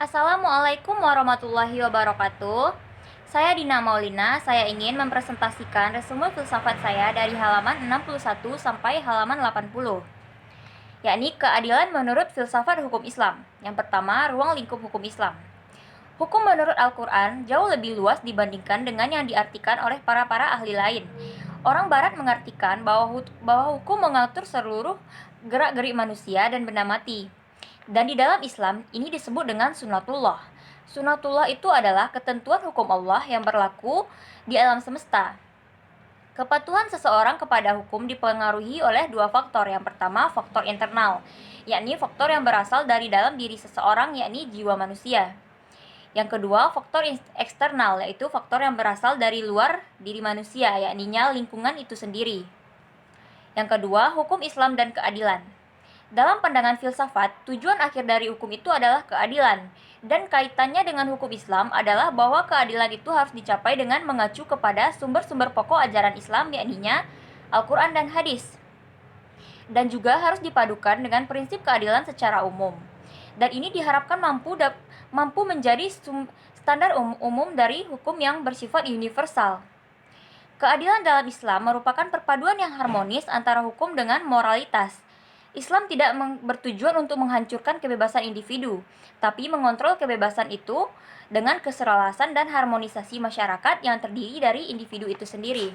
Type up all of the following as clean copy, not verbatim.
Assalamualaikum warahmatullahi wabarakatuh. Saya Dina Maulina, saya ingin mempresentasikan resume filsafat saya dari halaman 61 sampai halaman 80, yakni keadilan menurut filsafat hukum Islam. Yang pertama, ruang lingkup hukum Islam. Hukum menurut Al-Quran jauh lebih luas dibandingkan dengan yang diartikan oleh para ahli lain. Orang Barat mengartikan bahwa hukum mengatur seluruh gerak-gerik manusia dan benda mati. Dan di dalam Islam, ini disebut dengan sunatullah. Sunatullah itu adalah ketentuan hukum Allah yang berlaku di alam semesta. Kepatuhan seseorang kepada hukum dipengaruhi oleh dua faktor. Yang pertama, faktor internal, yakni faktor yang berasal dari dalam diri seseorang, yakni jiwa manusia. Yang kedua, faktor eksternal, yaitu faktor yang berasal dari luar diri manusia, yakni lingkungan itu sendiri. Yang kedua, hukum Islam dan keadilan. Dalam pandangan filsafat, tujuan akhir dari hukum itu adalah keadilan, dan kaitannya dengan hukum Islam adalah bahwa keadilan itu harus dicapai dengan mengacu kepada sumber-sumber pokok ajaran Islam, yakninya Al-Quran dan Hadis, dan juga harus dipadukan dengan prinsip keadilan secara umum. Dan ini diharapkan mampu menjadi standar umum dari hukum yang bersifat universal. Keadilan dalam Islam merupakan perpaduan yang harmonis antara hukum dengan moralitas. Islam tidak bertujuan untuk menghancurkan kebebasan individu, tapi mengontrol kebebasan itu dengan keserakahan dan harmonisasi masyarakat yang terdiri dari individu itu sendiri.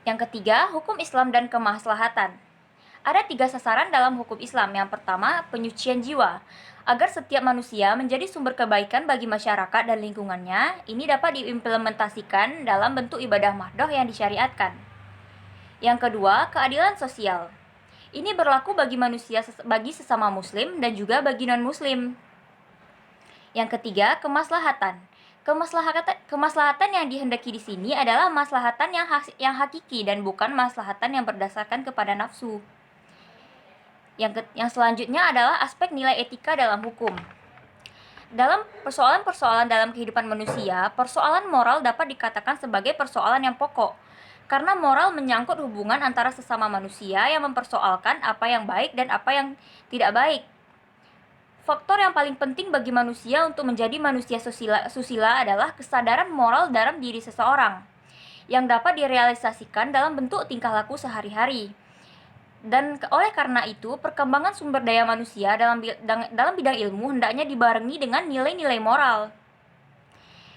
Yang ketiga, hukum Islam dan kemaslahatan. Ada 3 sasaran dalam hukum Islam. Yang pertama, penyucian jiwa. Agar setiap manusia menjadi sumber kebaikan bagi masyarakat dan lingkungannya, ini dapat diimplementasikan dalam bentuk ibadah mahdoh yang disyariatkan. Yang kedua, keadilan sosial. Ini berlaku bagi bagi sesama muslim dan juga bagi non-muslim. Yang ketiga, kemaslahatan. Kemaslahatan yang dihendaki di sini adalah maslahatan yang hakiki dan bukan maslahatan yang berdasarkan kepada nafsu. Yang selanjutnya adalah aspek nilai etika dalam hukum. Dalam persoalan-persoalan dalam kehidupan manusia, persoalan moral dapat dikatakan sebagai persoalan yang pokok, karena moral menyangkut hubungan antara sesama manusia yang mempersoalkan apa yang baik dan apa yang tidak baik. Faktor yang paling penting bagi manusia untuk menjadi manusia susila adalah kesadaran moral dalam diri seseorang, yang dapat direalisasikan dalam bentuk tingkah laku sehari-hari. Dan oleh karena itu, perkembangan sumber daya manusia dalam bidang ilmu hendaknya dibarengi dengan nilai-nilai moral.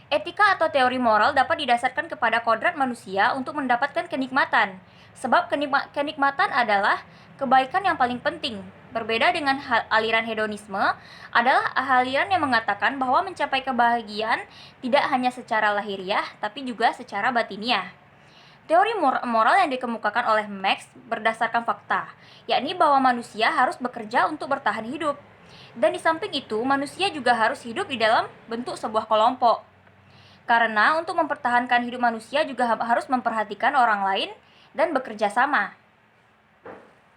Etika atau teori moral dapat didasarkan kepada kodrat manusia untuk mendapatkan kenikmatan, sebab kenikmatan adalah kebaikan yang paling penting. Berbeda dengan aliran hedonisme, adalah aliran yang mengatakan bahwa mencapai kebahagiaan tidak hanya secara lahiriah, tapi juga secara batiniah. Teori moral yang dikemukakan oleh Marx berdasarkan fakta, yakni bahwa manusia harus bekerja untuk bertahan hidup. Dan di samping itu, manusia juga harus hidup di dalam bentuk sebuah kelompok. Karena untuk mempertahankan hidup manusia juga harus memperhatikan orang lain dan bekerja sama.